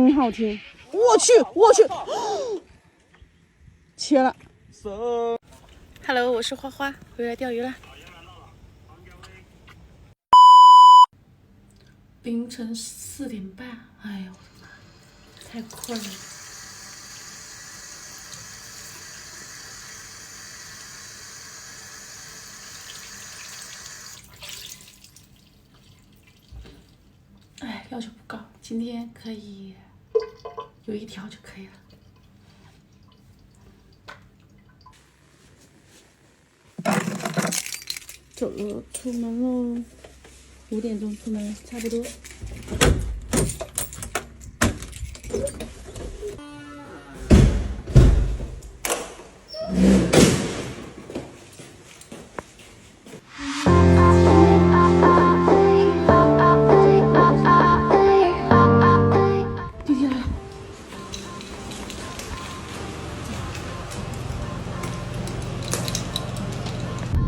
很好听。我去，我去，切了。Hello， 我是花花，回来钓鱼了。凌晨4点半，哎呦我的妈，太困了。哎，要求不高，今天可以有1条就可以了。走了，出门喽，5点钟出门，差不多。弟弟来了。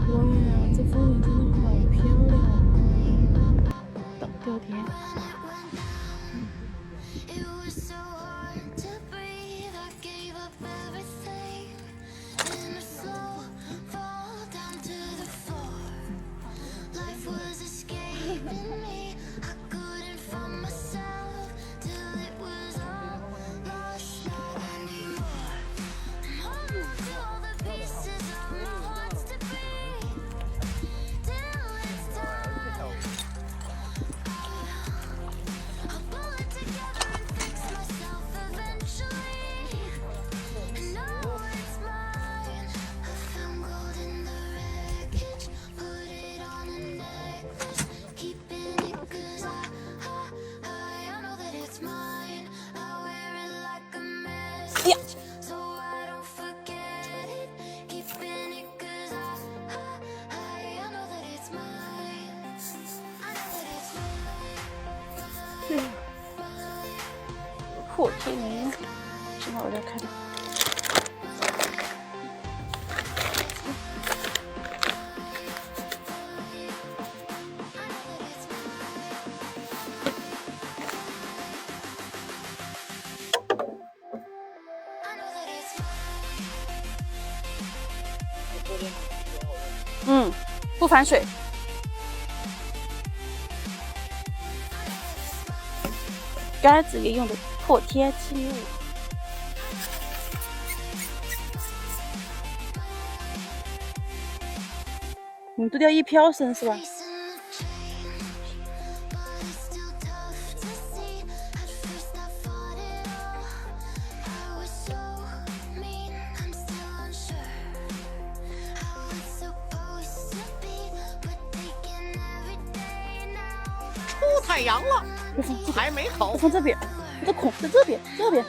哇呀，这风景真的好漂亮！倒吊天。呀！破天云，正好我在看。不反水。杆子也用的破天气物。你们都钓1漂深是吧？出太阳了，还没好。放这边，这孔在这边，这边。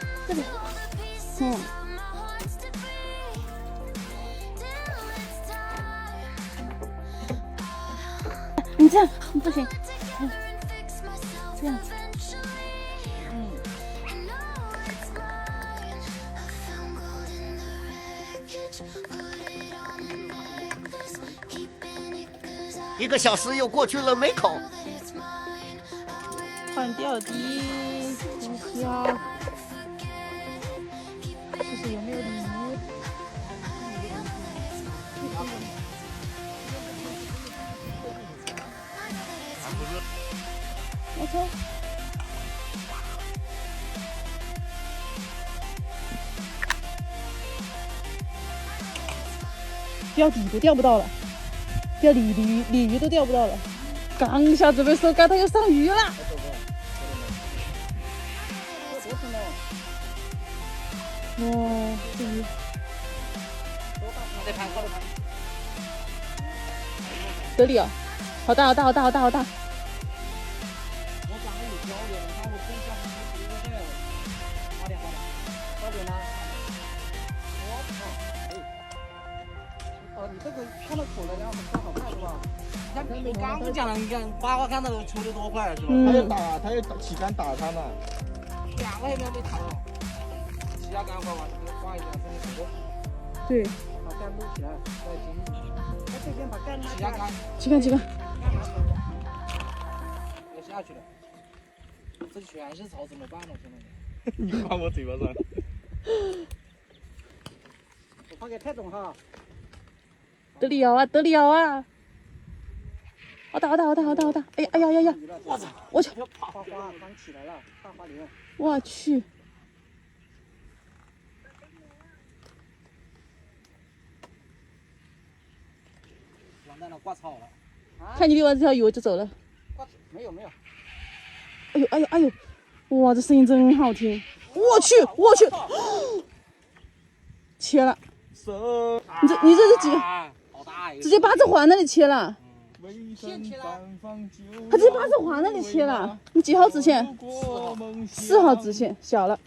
你这样，你不行，这样子。1个小时又过去了没口。换钓底，等一下，试试有没有鲤鱼。OK。钓底都钓不到了，钓鲤鱼都钓不到了。刚一下准备收竿，它又上鱼了。哇，这鱼！这里啊，好大！你这个看到口了，然后很好看是吧？你刚讲了，你看花花看到的抽的多快是吧？他要起竿打他呢。2个也没打到，其他竿花完就挂一下，这个多。对。把竿撸起来，再紧。在这边把竿拿起来。几竿。要下去了，这全是草怎么办呢？现在。你挂我嘴巴上。我发给泰总哈。得了啊，得了啊！好大，好大，好大，好大，好大！哎呀，哎呀呀呀！我操！我去！花花刚起来了，大花梨。我去！完蛋了，挂草了。看你溜完这条鱼我就走了。挂没有没有。哎呦，哎呦，哎呦！哇，这声音真好听！我去，我去！切了！你这是几？好大一个！直接八字环那里切了。线切了。他直接八字环那里切了。你几号直线？4号直线，小了，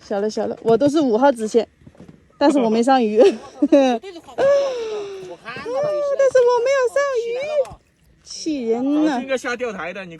小了，小了。我都是5号直线，但是我没上鱼。我看到了，但是我没有上鱼，气人啊！应该下钓台的你。